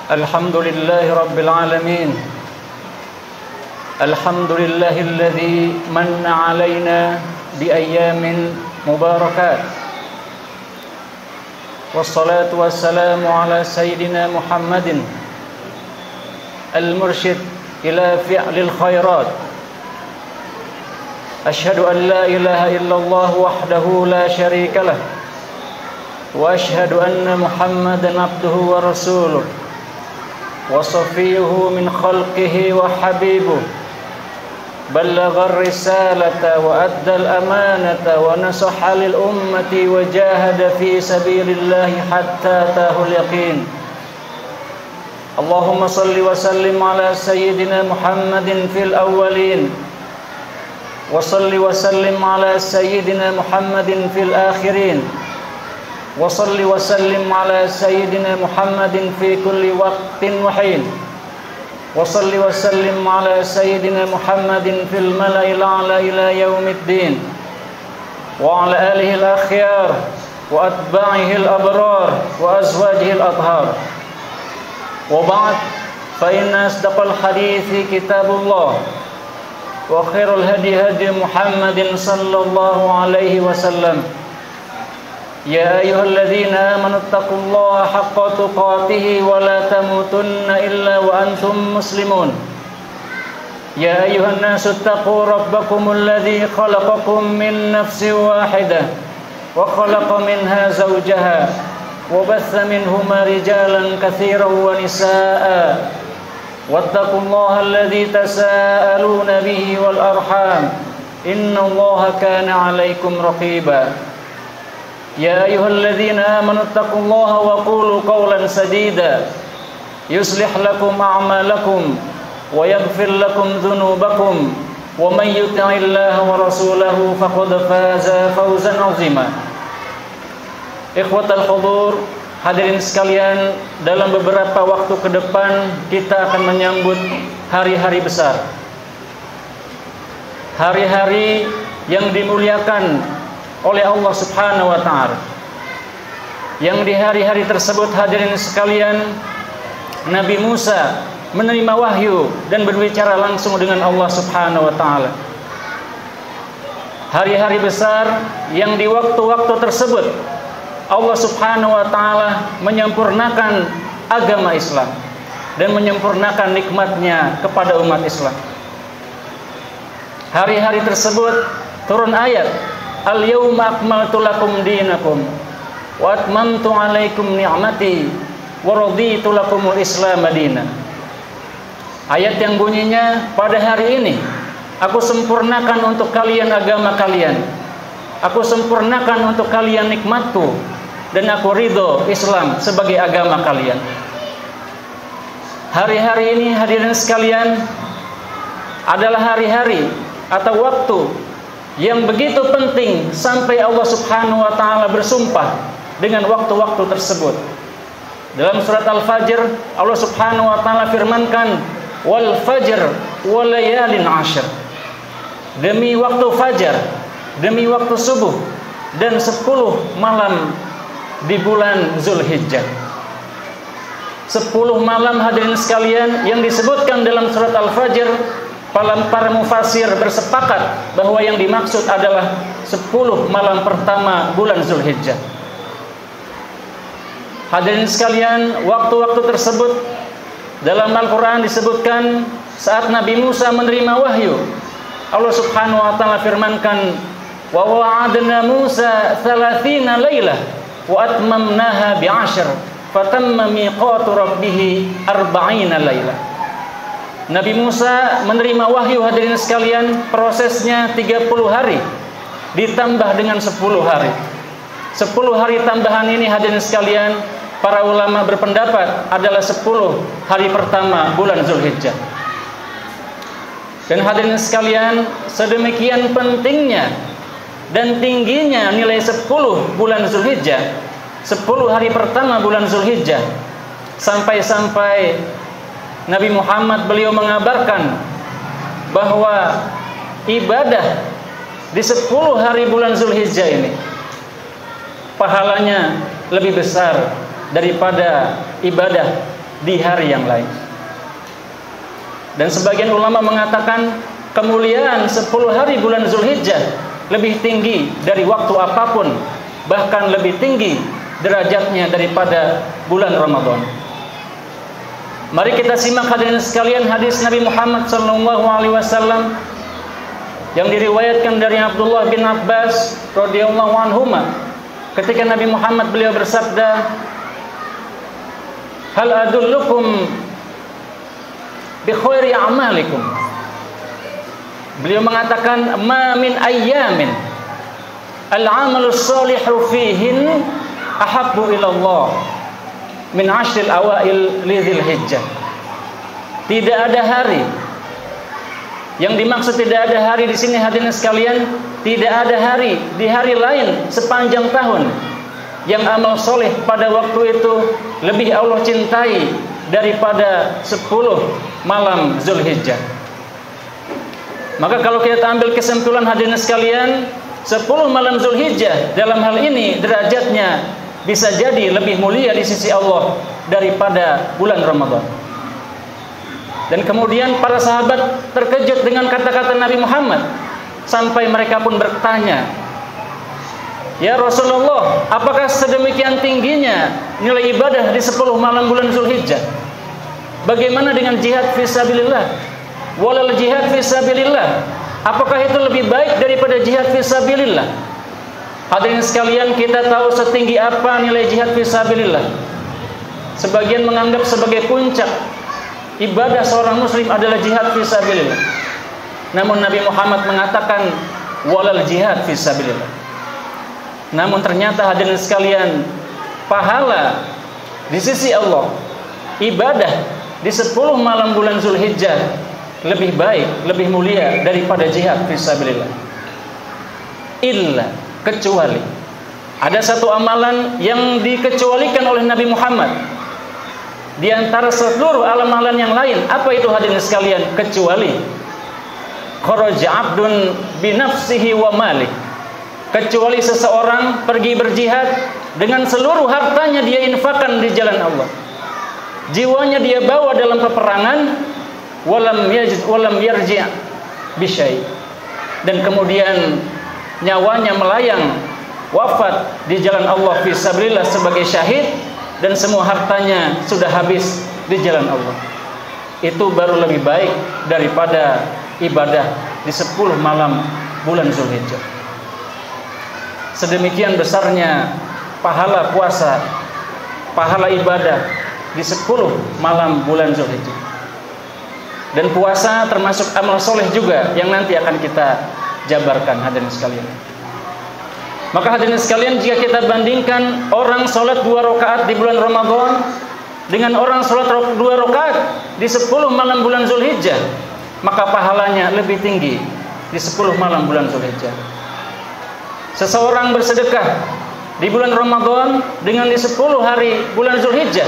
Alhamdulillahi Rabbil Alamin. Alhamdulillahilladzi manna alaina bi ayyamin mubarakat. Wassalatu wassalamu ala sayyidina Muhammadin al-mursyid ila fi'lil khairat. Ashhadu an la ilaha illallah wahdahu la syarika lah. Wa ashhadu anna Muhammadan abduhu wa rasuluh. وصفيه من خلقه وحبيبه بلغ الرسالة وأدى الأمانة ونصح للأمة وجاهد في سبيل الله حتى أتاه اليقين اللهم صل وسلم على سيدنا محمد في الأولين وصل وسلم على سيدنا محمد في الآخرين وصل وسلم على سيدنا محمد في كل وقت وحين وصل وسلم على سيدنا محمد في الملأ الأعلى إلى يوم الدين وعلى آله الأخيار وأتباعه الأبرار وأزواجه الأطهار وبعد فإن أصدق الحديث كتاب الله وخير الهدي هدي محمد صلى الله عليه وسلم يا أيها الذين آمنوا اتقوا الله حق تقاته ولا تموتن إلا وأنتم مسلمون يا أيها الناس اتقوا ربكم الذي خلقكم من نفس واحدة وخلق منها زوجها وبث منهما رجالا كثيرا ونساء واتقوا الله الذي تساءلون به والأرحام إن الله كان عليكم رقيبا يا أيها الذين آمنوا اتقوا الله وقولوا قولا سديدا يصلح لكم أعمالكم ويغفر لكم ذنوبكم ومن يطع الله ورسوله فقد فاز فوزا عظيما. Ikhwatal hudur, hadirin sekalian, dalam beberapa waktu ke depan kita akan menyambut hari-hari besar. Hari-hari yang dimuliakan oleh Allah Subhanahu wa ta'ala. Yang di hari-hari tersebut hadirin sekalian, Nabi Musa menerima wahyu dan berbicara langsung dengan Allah Subhanahu wa ta'ala. Hari-hari besar yang di waktu-waktu tersebut Allah Subhanahu wa ta'ala menyempurnakan agama Islam dan menyempurnakan nikmatnya kepada umat Islam. Hari-hari tersebut turun ayat Al-yawma akmaltu lakum dinakum wa atmamtu alaikum ni'mati wa raditu lakumul Islam madina. Ayat yang bunyinya, pada hari ini aku sempurnakan untuk kalian agama kalian. Aku sempurnakan untuk kalian nikmatku dan aku ridho Islam sebagai agama kalian. Hari-hari ini hadirin sekalian adalah hari-hari atau waktu yang begitu penting sampai Allah Subhanahu wa ta'ala bersumpah dengan waktu-waktu tersebut. Dalam surat Al-Fajr Allah Subhanahu wa ta'ala firmankan, wal fajr wal layalin ashr. Demi waktu fajar, demi waktu subuh dan 10 malam di bulan Zulhijjah. 10 malam hadirin sekalian yang disebutkan dalam surat Al-Fajr. Para mufasir bersepakat bahwa yang dimaksud adalah 10 malam pertama bulan Zulhijjah. Hadirin sekalian, waktu-waktu tersebut dalam Al-Quran disebutkan saat Nabi Musa menerima wahyu. Allah Subhanahu wa ta'ala firmankan, wa wa'adna Musa 30 lailah wa atmamnaha bi'ashr fatamma miqatu rabbih 40 lailah. Nabi Musa menerima wahyu hadirin sekalian, prosesnya 30 hari ditambah dengan 10 hari. 10 hari tambahan ini hadirin sekalian, para ulama berpendapat adalah 10 hari pertama bulan Zulhijjah. Dan hadirin sekalian, sedemikian pentingnya dan tingginya nilai 10 bulan Zulhijjah, 10 hari pertama bulan Zulhijjah, sampai-sampai Nabi Muhammad beliau mengabarkan bahwa ibadah di 10 hari bulan Zulhijjah ini pahalanya lebih besar daripada ibadah di hari yang lain. Dan sebagian ulama mengatakan kemuliaan 10 hari bulan Zulhijjah lebih tinggi dari waktu apapun, bahkan lebih tinggi derajatnya daripada bulan Ramadan. Mari kita simak hadirin sekalian hadis Nabi Muhammad SAW yang diriwayatkan dari Abdullah bin Abbas radhiyallahu anhuma. Ketika Nabi Muhammad beliau bersabda, "Hal adullukum bi khairi a'malikum." Beliau mengatakan, "Ma min ayyamin al-'amalus shalihu fihin ahabbu ila Allah min 'ashril awail lidzil hijjah." Tidak ada hari. Yang dimaksud tidak ada hari di sini hadirin sekalian, tidak ada hari di hari lain sepanjang tahun yang amal soleh pada waktu itu lebih Allah cintai daripada 10 malam Zulhijjah. Maka kalau kita ambil kesimpulan hadirin sekalian, 10 malam Zulhijjah dalam hal ini derajatnya bisa jadi lebih mulia di sisi Allah daripada bulan Ramadan. Dan kemudian para sahabat terkejut dengan kata-kata Nabi Muhammad, sampai mereka pun bertanya, "Ya Rasulullah, apakah sedemikian tingginya nilai ibadah di 10 malam bulan Zulhijjah? Bagaimana dengan jihad fisabilillah? Walal jihad fisabilillah, apakah itu lebih baik daripada jihad fisabilillah?" Hadirin sekalian, kita tahu setinggi apa nilai jihad fisabilillah. Sebagian menganggap sebagai puncak ibadah seorang muslim adalah jihad fisabilillah. Namun Nabi Muhammad mengatakan walal jihad fisabilillah. Namun ternyata hadirin sekalian, pahala di sisi Allah, ibadah di 10 malam bulan Zulhijjah lebih baik, lebih mulia daripada jihad fisabilillah. Illa, kecuali ada satu amalan yang dikecualikan oleh Nabi Muhammad di antara seluruh amalan yang lain. Apa itu hadirin sekalian? Kecuali kharaja 'abdun bi nafsihi wa malik. Kecuali seseorang pergi berjihad dengan seluruh hartanya dia infakkan di jalan Allah. Jiwanya dia bawa dalam peperangan, walam yarji' bi syai'. Dan kemudian nyawanya melayang wafat di jalan Allah fisabilillah sebagai syahid, dan semua hartanya sudah habis di jalan Allah. Itu baru lebih baik daripada ibadah di 10 malam bulan Zulhijjah. Sedemikian besarnya pahala puasa, pahala ibadah di 10 malam bulan Zulhijjah. Dan puasa termasuk amal soleh juga yang nanti akan kita jabarkan hadirin sekalian. Maka hadirin sekalian, jika kita bandingkan orang sholat 2 rakaat di bulan Ramadan dengan orang sholat 2 rakaat di 10 malam bulan Zulhijjah, maka pahalanya lebih tinggi di 10 malam bulan Zulhijjah. Seseorang bersedekah di bulan Ramadan dengan di 10 hari bulan Zulhijjah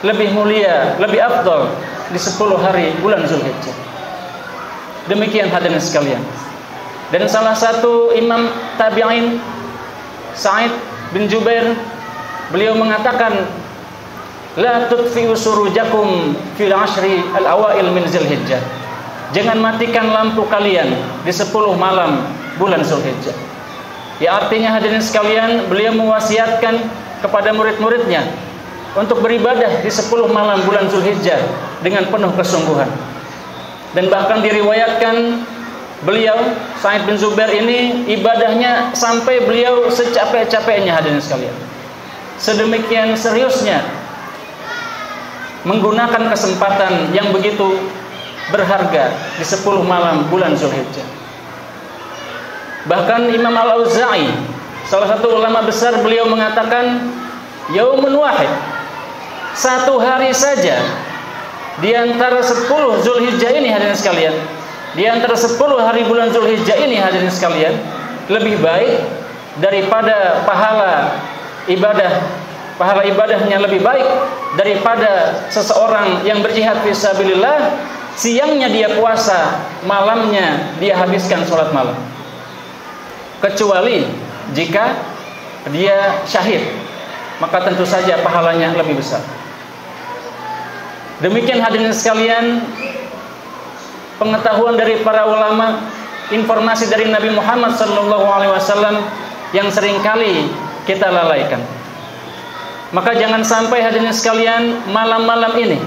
lebih mulia, lebih afdal di 10 hari bulan Zulhijjah. Demikian hadirin sekalian. Dan salah satu imam tabi'in, Sa'id bin Jubair, beliau mengatakan, "La tudfi'u surujakum fil 'ashri al-awail min Zulhijjah." Jangan matikan lampu kalian di 10 malam bulan Zulhijjah. Ya, artinya hadirin sekalian, beliau mewasiatkan kepada murid-muridnya untuk beribadah di 10 malam bulan Zulhijjah dengan penuh kesungguhan. Dan bahkan diriwayatkan beliau, Sa'id bin Zubair ini, ibadahnya sampai beliau secapek-capeknya hadirin sekalian. Sedemikian seriusnya menggunakan kesempatan yang begitu berharga di 10 malam bulan Zulhijjah. Bahkan Imam Al-Auza'i, salah satu ulama besar, beliau mengatakan, yaumun wahid, satu hari saja di antara 10 Zulhijjah ini hadirin sekalian, di antara 10 hari bulan Zulhijjah ini hadirin sekalian, lebih baik daripada pahala ibadahnya lebih baik daripada seseorang yang berjihad fisabilillah, siangnya dia puasa, malamnya dia habiskan sholat malam. Kecuali jika dia syahid, maka tentu saja pahalanya lebih besar. Demikian hadirin sekalian, pengetahuan dari para ulama, informasi dari Nabi Muhammad SAW yang seringkali kita lalaikan. Maka jangan sampai hadirin sekalian malam-malam ini,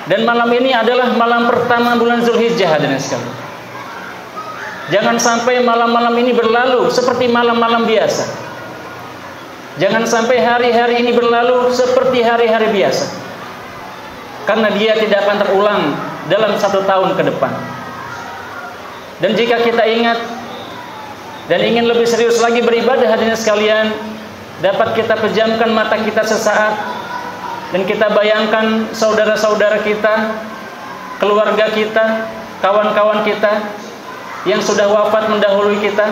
dan malam ini adalah malam pertama bulan Zulhijjah hadirin sekalian, jangan sampai malam-malam ini berlalu seperti malam-malam biasa. Jangan sampai hari-hari ini berlalu seperti hari-hari biasa, karena dia tidak akan terulang dalam 1 tahun ke depan. Dan jika kita ingat dan ingin lebih serius lagi beribadah hadirin sekalian, dapat kita pejamkan mata kita sesaat dan kita bayangkan saudara-saudara kita, keluarga kita, kawan-kawan kita yang sudah wafat mendahului kita.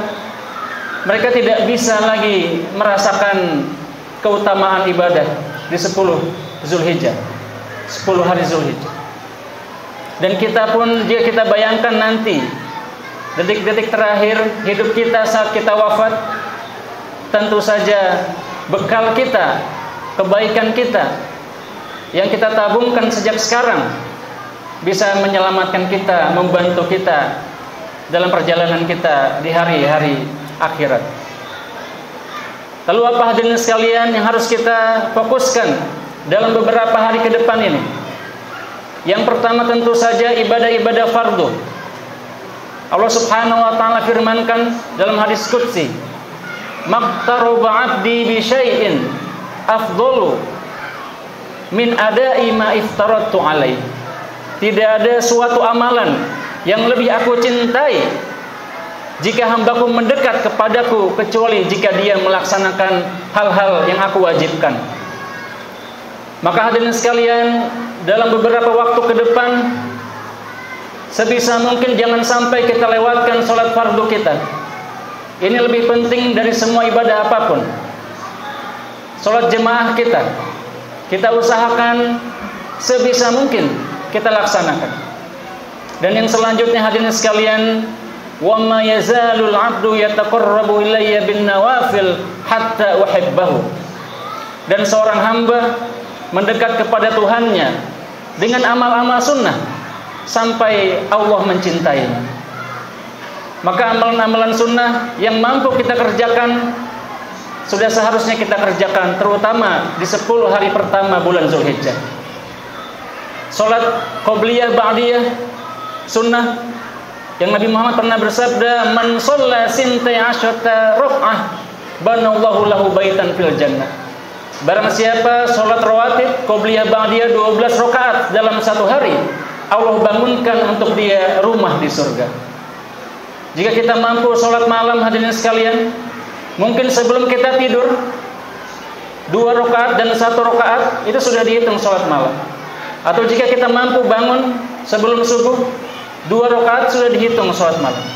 Mereka tidak bisa lagi merasakan keutamaan ibadah di 10 Zulhijjah, 10 hari Zulhijjah. Dan kita pun, jika kita bayangkan nanti detik-detik terakhir hidup kita saat kita wafat, tentu saja bekal kita, kebaikan kita yang kita tabungkan sejak sekarang bisa menyelamatkan kita, membantu kita dalam perjalanan kita di hari-hari akhirat. Lalu apa hadirin sekalian yang harus kita fokuskan dalam beberapa hari ke depan ini? Yang pertama tentu saja ibadah-ibadah fardu. Allah Subhanahu wa taala firmankan dalam hadis qudsi, "Maqtaraba 'abdi bi syai'in afdalu min ada'i ma iftaratu 'alaihi." Tidak ada suatu amalan yang lebih aku cintai jika hambaku mendekat kepadaku kecuali jika dia melaksanakan hal-hal yang aku wajibkan. Maka hadirin sekalian, dalam beberapa waktu ke depan, sebisa mungkin jangan sampai kita lewatkan sholat fardu kita. Ini lebih penting dari semua ibadah apapun. Sholat jemaah kita usahakan sebisa mungkin kita laksanakan. Dan yang selanjutnya hadirin sekalian, wa ma yazalul 'abdu yataqarrabu ilayya bin nawafil hatta uhibbahu. Dan seorang hamba mendekat kepada Tuhannya dengan amal-amal sunnah sampai Allah mencintainya. Maka amalan-amalan sunnah yang mampu kita kerjakan sudah seharusnya kita kerjakan, terutama di 10 hari pertama bulan Zulhijjah. Salat qobliyah ba'diyah sunnah yang Nabi Muhammad pernah bersabda, "Man shalla sintai asyata raq'ah banallahu lahu baitan fil jannah." Barang siapa salat rawatib qobliyah ba'diyah 12 rakaat dalam 1 hari, Allah bangunkan untuk dia rumah di surga. Jika kita mampu salat malam hadirin sekalian, mungkin sebelum kita tidur 2 rakaat dan 1 rakaat itu sudah dihitung salat malam. Atau jika kita mampu bangun sebelum subuh 2 rakaat sudah dihitung salat malam.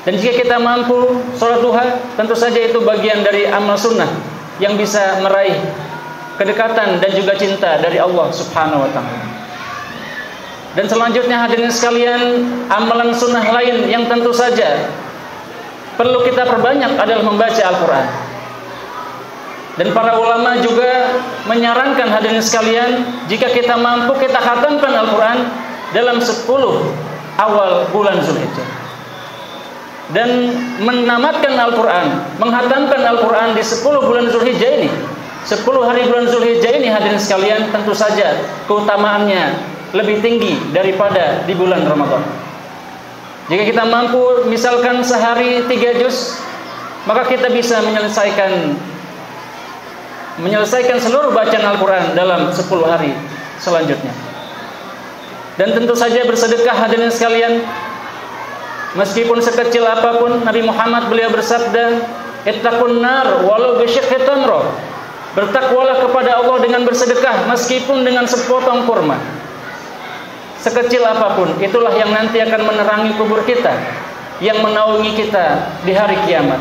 Dan jika kita mampu salat duha, tentu saja itu bagian dari amal sunnah yang bisa meraih kedekatan dan juga cinta dari Allah Subhanahu wa taala. Dan selanjutnya hadirin sekalian, amalan sunnah lain yang tentu saja perlu kita perbanyak adalah membaca Al-Quran. Dan para ulama juga menyarankan hadirin sekalian, jika kita mampu kita khatamkan Al-Quran dalam 10 awal bulan Zulhijjah. Dan menamatkan Al-Quran, menghatamkan Al-Quran di 10 bulan Zulhijjah ini, 10 hari bulan Zulhijjah ini hadirin sekalian, tentu saja keutamaannya lebih tinggi daripada di bulan Ramadan. Jika kita mampu misalkan sehari 3 juz, maka kita bisa menyelesaikan seluruh bacaan Al-Quran dalam 10 hari selanjutnya. Dan tentu saja bersedekah hadirin sekalian, meskipun sekecil apapun. Nabi Muhammad beliau bersabda, "Ittaqun nar walau bisyiqqi tamrah." Bertakwalah kepada Allah dengan bersedekah meskipun dengan sepotong kurma. Sekecil apapun, itulah yang nanti akan menerangi kubur kita, yang menaungi kita di hari kiamat.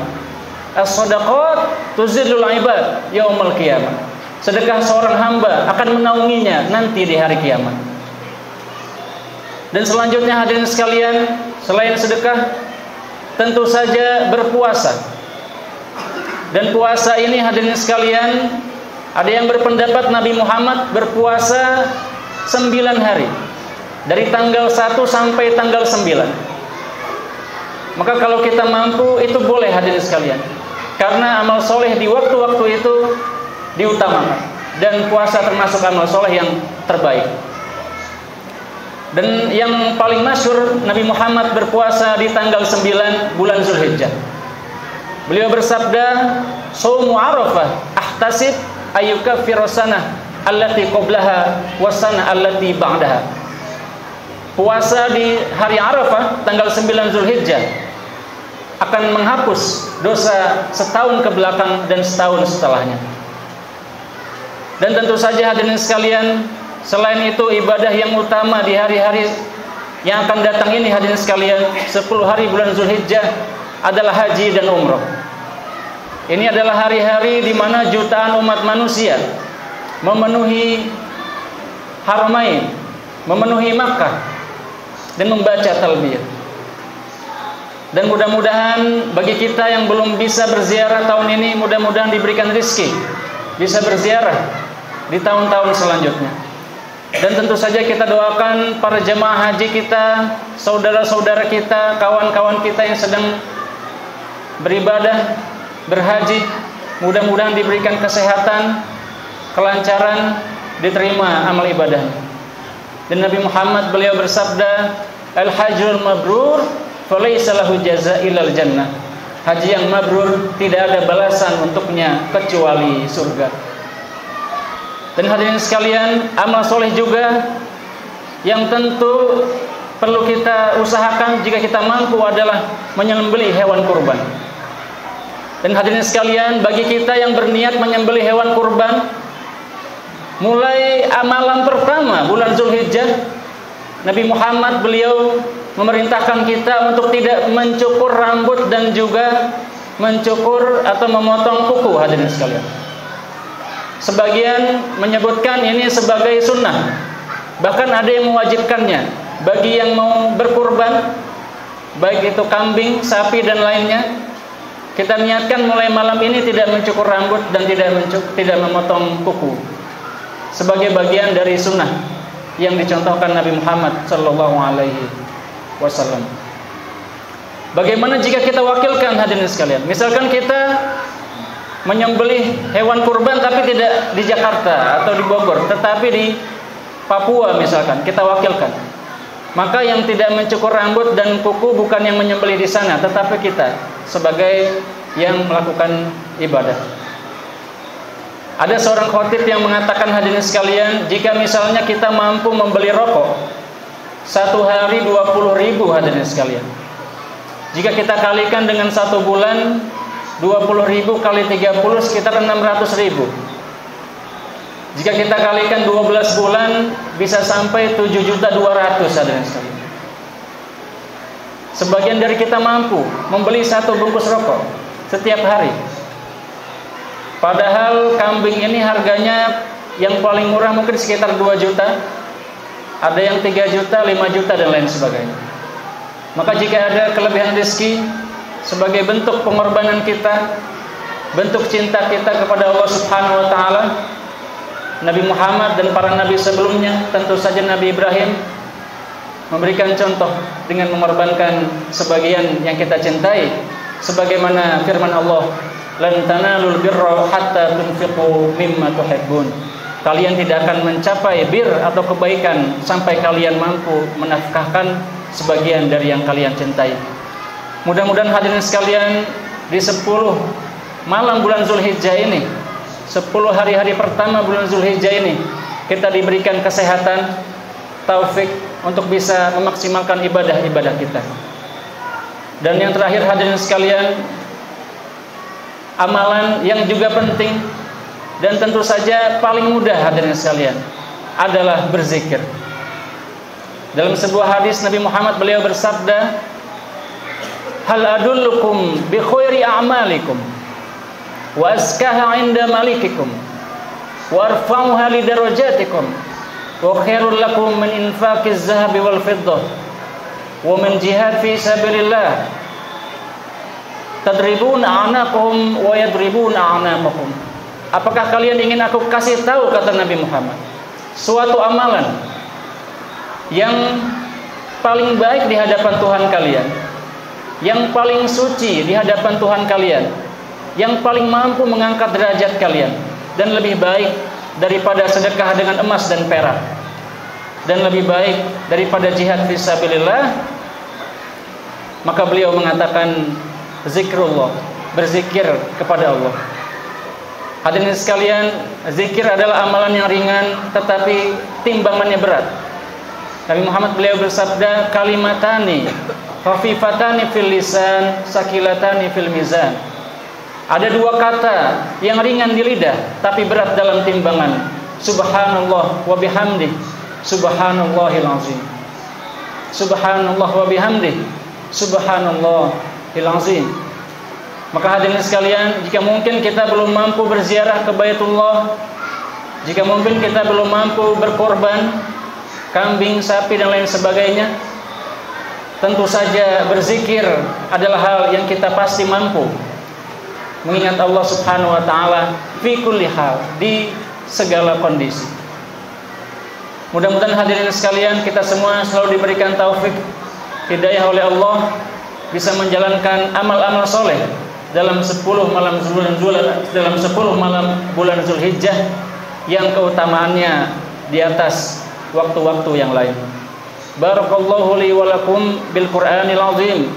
As-shadaqat tuzillul ibad yaumil qiyamah. Sedekah seorang hamba akan menaunginya nanti di hari kiamat. Dan selanjutnya hadirin sekalian, selain sedekah, tentu saja berpuasa. Dan puasa ini hadirin sekalian Ada yang berpendapat Nabi Muhammad berpuasa 9 hari, dari tanggal 1 sampai tanggal 9. Maka kalau kita mampu, itu boleh hadirin sekalian, karena amal soleh di waktu-waktu itu diutamakan, dan puasa termasuk amal soleh yang terbaik. Dan yang paling masyhur, Nabi Muhammad berpuasa di tanggal 9 bulan Zulhijjah. Beliau bersabda, "Shaumu Arafah ahtasib ayyukaffiru sanah allati qablaha wasana allati ba'daha." Puasa di hari Arafah tanggal 9 Zulhijjah akan menghapus dosa setahun ke belakang dan setahun setelahnya. Dan tentu saja hadirin sekalian, selain itu ibadah yang utama di hari-hari yang akan datang ini hadirin sekalian, 10 hari bulan Zulhijjah adalah haji dan umrah. Ini adalah hari-hari di mana jutaan umat manusia memenuhi Haramain, memenuhi Makkah dan membaca talbiyah. Dan mudah-mudahan bagi kita yang belum bisa berziarah tahun ini, mudah-mudahan diberikan rezeki bisa berziarah di tahun-tahun selanjutnya. Dan tentu saja kita doakan para jemaah haji kita, saudara-saudara kita, kawan-kawan kita yang sedang beribadah, berhaji, mudah-mudahan diberikan kesehatan, kelancaran, diterima amal ibadah. Dan Nabi Muhammad beliau bersabda, "Al-hajjul mabrur falaysa lahu jazaa illal jannah." Haji yang mabrur tidak ada balasan untuknya kecuali surga. Dan hadirin sekalian, amal soleh juga yang tentu perlu kita usahakan jika kita mampu adalah menyembelih hewan kurban. Dan hadirin sekalian, bagi kita yang berniat menyembelih hewan kurban, mulai amalan pertama bulan Zulhijjah, Nabi Muhammad beliau memerintahkan kita untuk tidak mencukur rambut dan juga mencukur atau memotong kuku hadirin sekalian. Sebagian menyebutkan ini sebagai sunnah, bahkan ada yang mewajibkannya bagi yang mau berkurban, baik itu kambing, sapi dan lainnya. Kita niatkan mulai malam ini tidak mencukur rambut dan tidak memotong kuku, sebagai bagian dari sunnah yang dicontohkan Nabi Muhammad sallallahu alaihi wasallam. Bagaimana jika kita wakilkan hadirin sekalian? Misalkan kita menyembelih hewan kurban tapi tidak di Jakarta atau di Bogor, tetapi di Papua misalkan, kita wakilkan. Maka yang tidak mencukur rambut dan kuku bukan yang menyembelih di sana, tetapi kita sebagai yang melakukan ibadah. Ada seorang khatib yang mengatakan hadirin sekalian, jika misalnya kita mampu membeli rokok 1 hari 20.000 hadirin sekalian, jika kita kalikan dengan 1 bulan, 20.000 kali 30 sekitar 600.000. Jika kita kalikan 12 bulan bisa sampai 7.200.000 hadirin sekalian. Sebagian dari kita mampu membeli 1 bungkus rokok setiap hari. Padahal kambing ini harganya yang paling murah mungkin sekitar 2 juta. Ada yang 3 juta, 5 juta dan lain sebagainya. Maka jika ada kelebihan rezeki, sebagai bentuk pengorbanan kita, bentuk cinta kita kepada Allah Subhanahu wa taala, Nabi Muhammad dan para nabi sebelumnya, tentu saja Nabi Ibrahim memberikan contoh dengan mengorbankan sebagian yang kita cintai, sebagaimana firman Allah, "Lan tanalul birra hatta tunfiqu mimma tuhibbun." Kalian tidak akan mencapai bir atau kebaikan sampai kalian mampu menafkahkan sebagian dari yang kalian cintai. Mudah-mudahan hadirin sekalian, di 10 malam bulan Zulhijjah ini, 10 hari-hari pertama bulan Zulhijjah ini, kita diberikan kesehatan, taufik untuk bisa memaksimalkan ibadah-ibadah kita. Dan yang terakhir hadirin sekalian, amalan yang juga penting dan tentu saja paling mudah hadirin sekalian adalah berzikir. Dalam sebuah hadis Nabi Muhammad beliau bersabda, "Hal adullukum bi khairi a'malikum wa askaha 'inda malikikum wa arfa'uha li darajatikum wa khairul lakum min infaqiz zahabi wal fiddah wa min jihad fi sabilillah tadribuna a'naqahum wa yadribuna a'naqakum." apakah kalian ingin aku kasih tahu, kata Nabi Muhammad, suatu amalan yang paling baik di hadapan Tuhan kalian, yang paling suci di hadapan Tuhan kalian, yang paling mampu mengangkat derajat kalian, dan lebih baik daripada sedekah dengan emas dan perak, dan lebih baik daripada jihad fisabilillah. Maka beliau mengatakan zikrullah, berzikir kepada Allah. Hadirin sekalian, zikir adalah amalan yang ringan tetapi timbangannya berat. Nabi Muhammad beliau bersabda, kalimatani khafifatani fil lisan, sakilatani fil mizan. Ada dua kata yang ringan di lidah tapi berat dalam timbangan. Subhanallah wa bihamdih, subhanallahil azim. Subhanallah wa bihamdih, subhanallahil azim. Maka hadirin sekalian, jika mungkin kita belum mampu berziarah ke Baitullah, jika mungkin kita belum mampu berkorban kambing, sapi dan lain sebagainya, tentu saja berzikir adalah hal yang kita pasti mampu. Mengingat Allah Subhanahu wa taala fi kulli hal, di segala kondisi. Mudah-mudahan hadirin sekalian, kita semua selalu diberikan taufik hidayah oleh Allah, bisa menjalankan amal-amal soleh dalam 10 malam bulan Zulhijjah yang keutamaannya di atas waktu-waktu yang lain. Barakallahu li wa lakum bil Qur'anil azim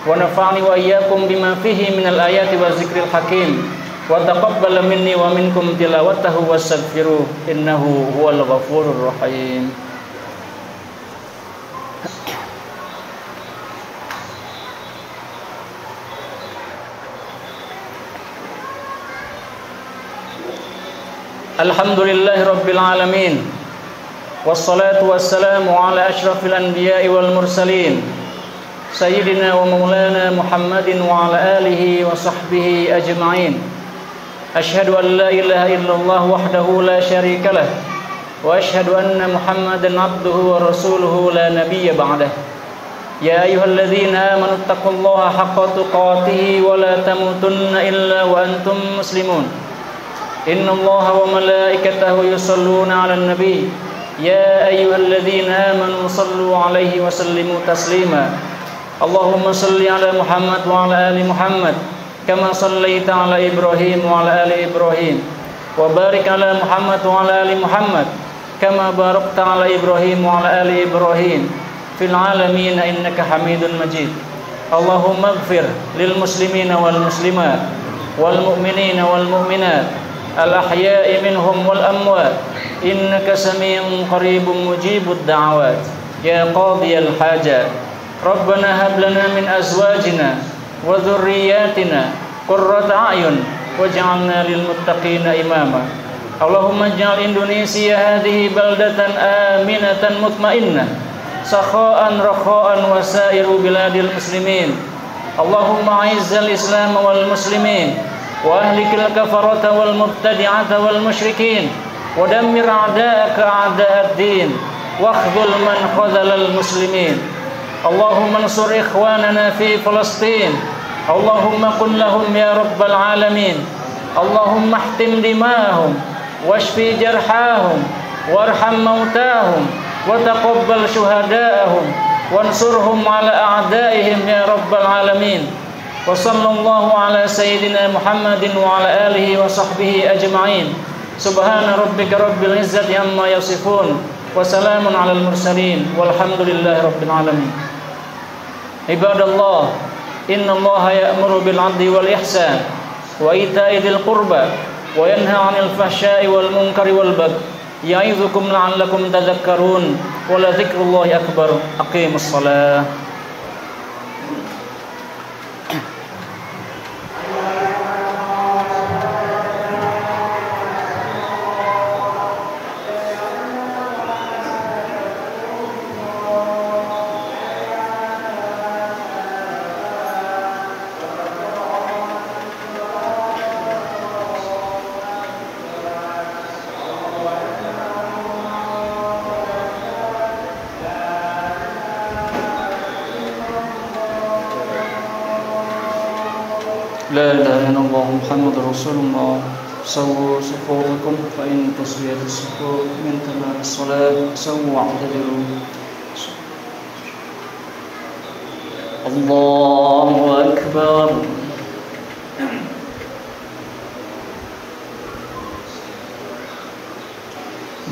wa nafa'ni wa iyyakum bima fihi minal ayati wa zikril hakim wa taqabbal minni wa minkum tilawatahu wastaghfiruh innahu huwal ghafurur rahim. Alhamdulillahi rabbil alamin, wassalatu wassalamu ala ashrafil anbiya'i wal mursalin, sayyidina wa maulana Muhammadin wa ala alihi wa sahbihi ajma'in. Ashhadu an la ilaha illallah wahdahu la syarika lah, wa ashhadu anna Muhammadan abduhu wa rasuluhu la nabiyya ba'dah. Ya ayyuhalladzina amanu taqullaha haqqa tuqatih wa la tamutunna illa wa antum muslimun. Inna Allaha wa malaikatahu yusalluna 'alan nabi. Ya ayyuhalladzina amanu sallu 'alaihi wa sallimu taslima. Allahumma salli 'ala Muhammad wa 'ala ali Muhammad kama sallaita 'ala Ibrahim wa 'ala ali Ibrahim. Wa barik 'ala Muhammad wa 'ala ali Muhammad kama barakta 'ala Ibrahim wa 'ala ali Ibrahim fil 'alamin innaka Hamidun Majid. Allahumma ighfir lil muslimina wal muslimat wal mu'minina wal mu'minat al-ahya'i minhum wal amwat innaka sami'un qaribun mujibud da'awat ya qadiyal hajat. Rabbana hab lana min azwajina wa dhurriyyatina qurrata a'yun waj'alna lil muttaqina imama. Allahumma ij'al Indonesia hadhihi baldatan aminatan mutmainnah sakha'an rakha'an wa sa'iru biladil muslimin. Allahumma a'izzal islam wal muslimin wa ahlikil kafarata wal mubtadi'ata wal musyrikin wa dammir a'da'aka a'da'ad din wa akhdhul man khadhalal muslimin. Allahumma ansur ikhwanana fi Palestin. Allahumma kun lahum ya rabbal alamin. Allahumma ihtim dimahum washfi jarhahum warham mautahum wa taqabbal syuhada'ahum wansurhum ala a'da'ihim ya rabbal alamin. Wa sallallahu ala sayyidina Muhammadin wa ala alihi wa sahbihi ajma'in. Subhana rabbika rabbil izzati amma yasifun wa salamun alal mursalin walhamdulillahi rabbil alamin. Ibadallah, innallaha ya'muru bil 'adli wal ihsan wa ita'i dzil qurba wa yanha 'anil fahsya'i wal munkari wal baghi ya'idzukum la'allakum tadhakkarun wa la dzikrullahi akbar. Aqimus shalah. La ilaha illallah Muhammadur Rasulullah. سووا صفوفكم فإن تسوية الصفوف من تمام الصلاة سووا واعتدلوا. الله أكبر.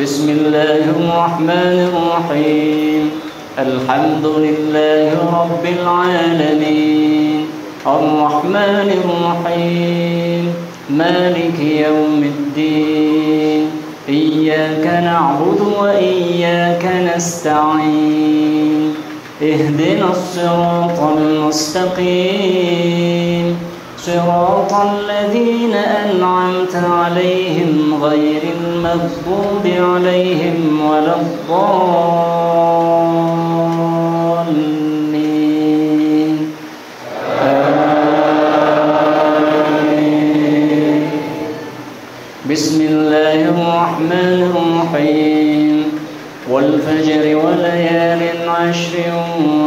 بسم الله الرحمن الرحيم. الحمد لله رب العالمين الرحمن الرحيم مالك يوم الدين إياك نعبد وإياك نستعين اهدنا الصراط المستقيم صراط الذين أنعمت عليهم غير المغضوب عليهم ولا الضالين آمين. بسم الله الرحمن الرحيم والفجر وليال عشر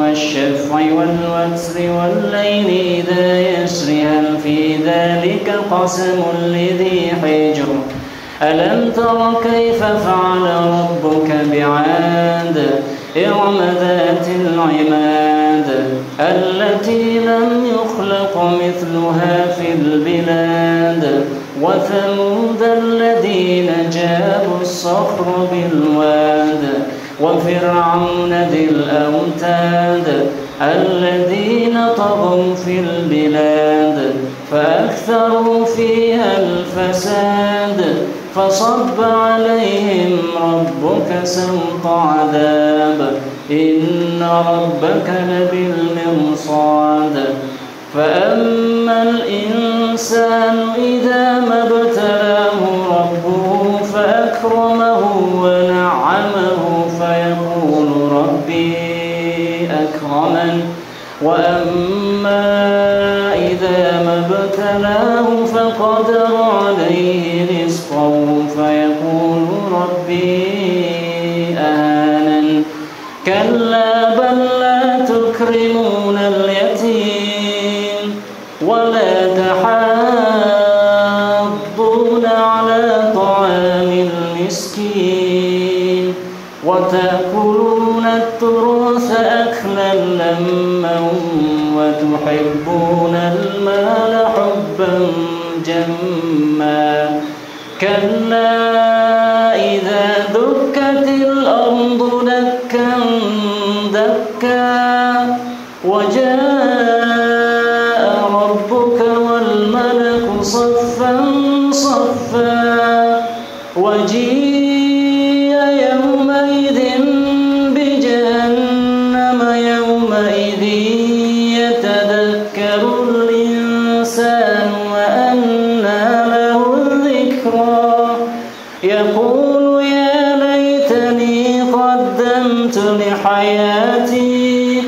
والشفع والوتر والليل إذا يسر هل في ذلك قسم لذي حجر ألم تر كيف فعل ربك بعاد إرم ذات العماد التي لم يخلق مثلها في البلاد وثمود الذين جابوا الصخر بالواد وفرعون ذي الأوتاد الذين طغوا في البلاد فأكثروا فيها الفساد فصب عليهم ربك سوط عذاب إن ربك لبالمرصاد فأما الإنسان إذا ما ابتلاه ربه فأكرمه ونعمه فيقول ربي أكرمن وأما إذا ما ابتلاه فقدر عليه رزقه فيقول ربي أهانن كلا بل لا تكرمون اليتيم ولا تحاضون على طعام المسكين وتأكلون التراث أكلا لما وتحبون المال حبا جما كلا إذا دكت الأرض دكا دكا وجاء ربك والملك صفا صفا وجيء يومئذ بجهنم يومئذ يتذكر الإنسان وأنى له الذكرى يقول يا ليتني قدمت لحياتي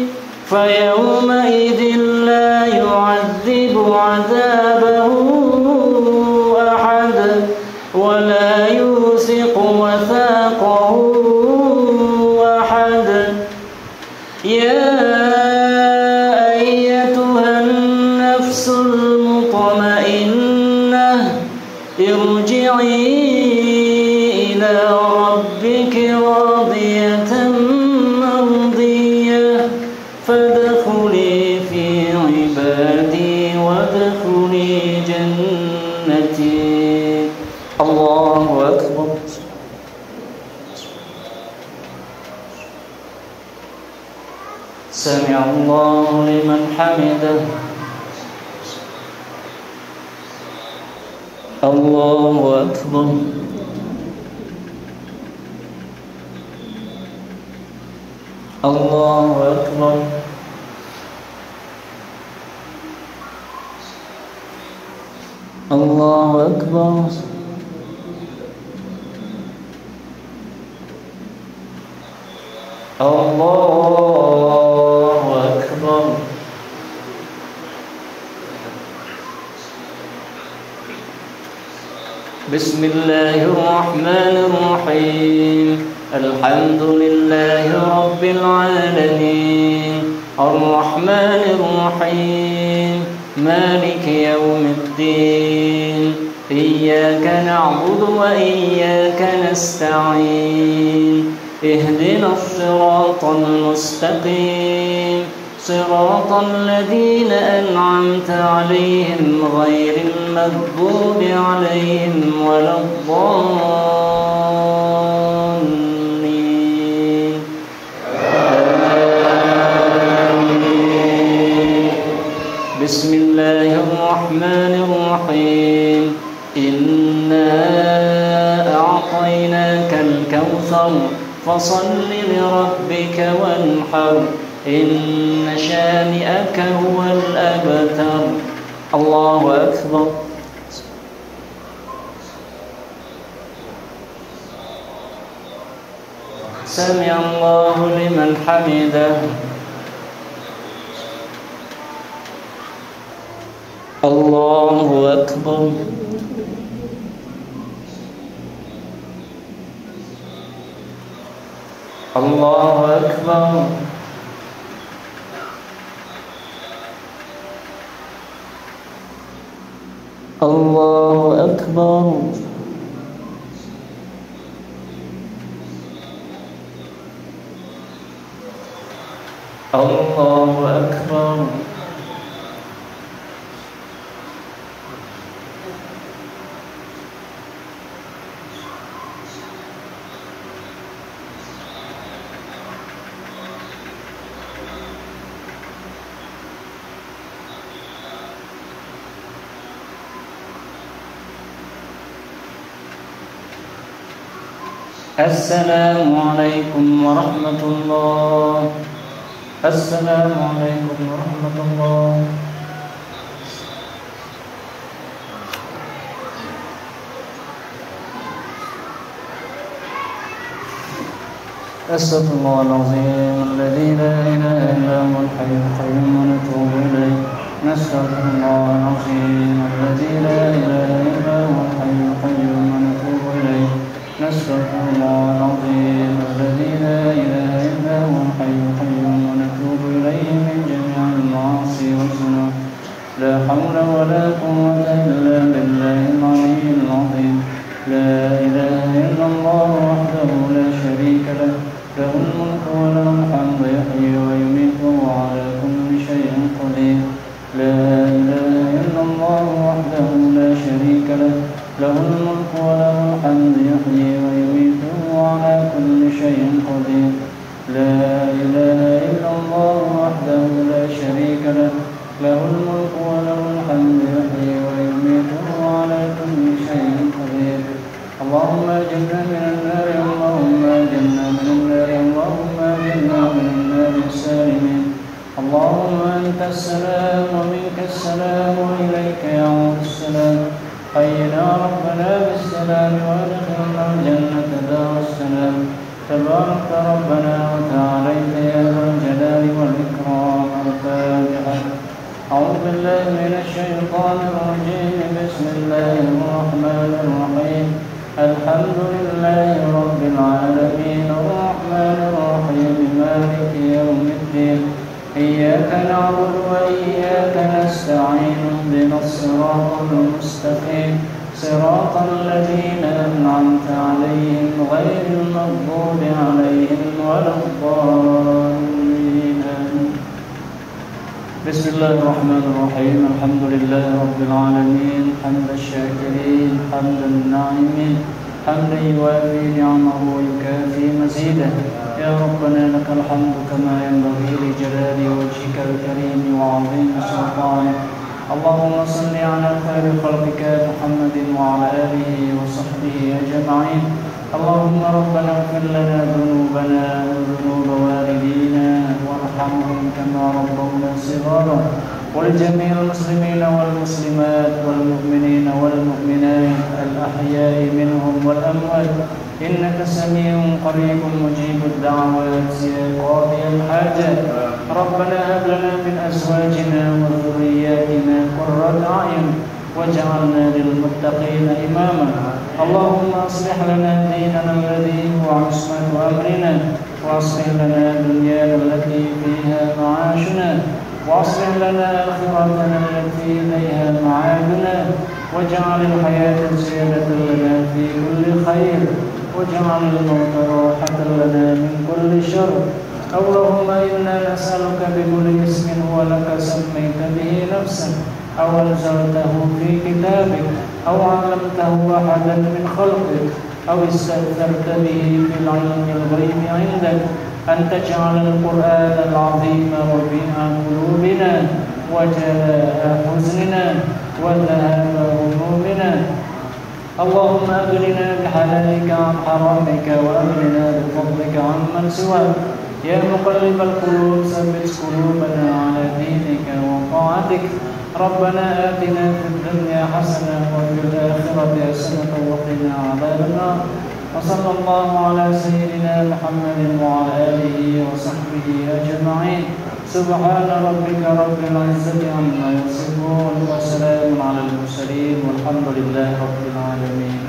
فيومئذ لا يعذب عذابه أحد ولا يوثق وثاقه أحد يا أيتها النفس المطمئنة ارجعي إلى ربك راضية مرضية فادخلي في عبادي وادخلي جنتي. الله أكبر. سمع الله لمن حمده. الله أكبر. الله أكبر. الله أكبر. الله أكبر. بسم الله الرحمن الرحيم الحمد لله رب العالمين الرحمن الرحيم مالك يوم الدين إياك نعبد وإياك نستعين اهدنا الصراط المستقيم صراط الذين أنعمت عليهم غير المغضوب عليهم ولا الضالين آمين. بسم الله الرحمن الرحيم إنا أعطيناك الكوثر فصل لربك وانحر إن شانئك هو الأبتر. الله أكبر. سمع الله لمن حمده. الله أكبر. الله أكبر. الله أكبر. الله أكبر. السلام عليكم ورحمة الله. السلام عليكم ورحمة الله. أستغفر الله العظيم الذي لا إله إلا هو الحي القيوم ونتوب إليه. نستغفر الله العظيم الذي لا إله إلا هو الحي القيوم ونتوب إليه. نستغفر الله العظيم الذي لا إله إلا هو الحي القيوم ونتوب إليه من جميع المعاصي والذنوب. لا حول ولا قوة إلا بالله العلي العظيم. لا إله إلا الله وحده لا شريك له له الملك وله الحمد يحيي ويميت وعلى كل شيء قدير. لا إله إلا الله وحده لا شريك له له الملك وله الحمد يحيي ويميت وعلى كل شيء قدير. لا إله إلا الله وحده لا شريك له له الملك وله الحمد يحيي ويميت وعلى كل شيء قدير. اللهم أجرنا من النار. اللهم أجرنا من النار. اللهم أجرنا من النار السالمين. اللهم أنت السلام ومنك السلام وإليك يعود السلام. حينا ربنا بالسلام وادخلنا الجنة دار السلام. تبارك ربنا وتعاليت يا ذا الجلال والإكرام. الفاتحة. أعوذ بالله من الشيطان الرجيم. بسم الله الرحمن الرحيم. الحمد لله رب العالمين الرحمن الرحيم مالك يوم الدين. إياك نعبد وإياك نستعين اهدنا الصراط المستقيم صراط الذين أنعمت عليهم غير المغضوب عليهم ولا الضالين. بسم الله الرحمن الرحيم. الحمد لله رب العالمين حمد الشاكرين حمد الناعمين حمدا يوافي نعمه ويكافي مزيده. يا ربنا لك الحمد كما ينبغي لجلال وجهك الكريم وعظيم سلطانك. اللهم صل على خير خلقك محمد وعلى آله وصحبه أجمعين. اللهم ربنا اغفر لنا ذنوبنا وذنوب والدينا وارحمهم كما ربونا صغارا. ولجميع المسلمين والمسلمات والمؤمنين والمؤمنات الأحياء منهم والأموات إنك سميع قريب مجيب الدعوات يا قاضي الحاجات. ربنا هب لنا من أزواجنا وذرياتنا قرة أعين واجعلنا للمتقين إماما. اللهم أصلح لنا ديننا الذي هو عصمة أمرنا وأصلح لنا دنيانا التي فيها معاشنا وأصلح لنا آخرتنا التي إليها معادنا واجعل الحياة زيادة لنا في كل خير واجعل الموت راحة لنا من كل شر. اللهم إنا نسألك بكل اسم هو لك سميت به نفسك أو أنزلته في كتابك أو علمته أحدا من خلقك أو استأثرت به في العلم الغيب عندك أن تجعل القرآن العظيم ربيع قلوبنا وجلاء حزننا وذهاب همومنا. اللهم أغننا بحلالك عن حرامك وأغننا بفضلك عمن سواك. يا مقلب القلوب ثبت قلوبنا على دينك وطاعتك. ربنا آتنا في الدنيا حسنة وفي الآخرة حسنة وقنا عذاب النار. وصلى الله على سيدنا محمد وعلى آله وصحبه أجمعين. سبحان ربك رب العزة عما يصفون وسلام على المرسلين والحمد لله رب العالمين.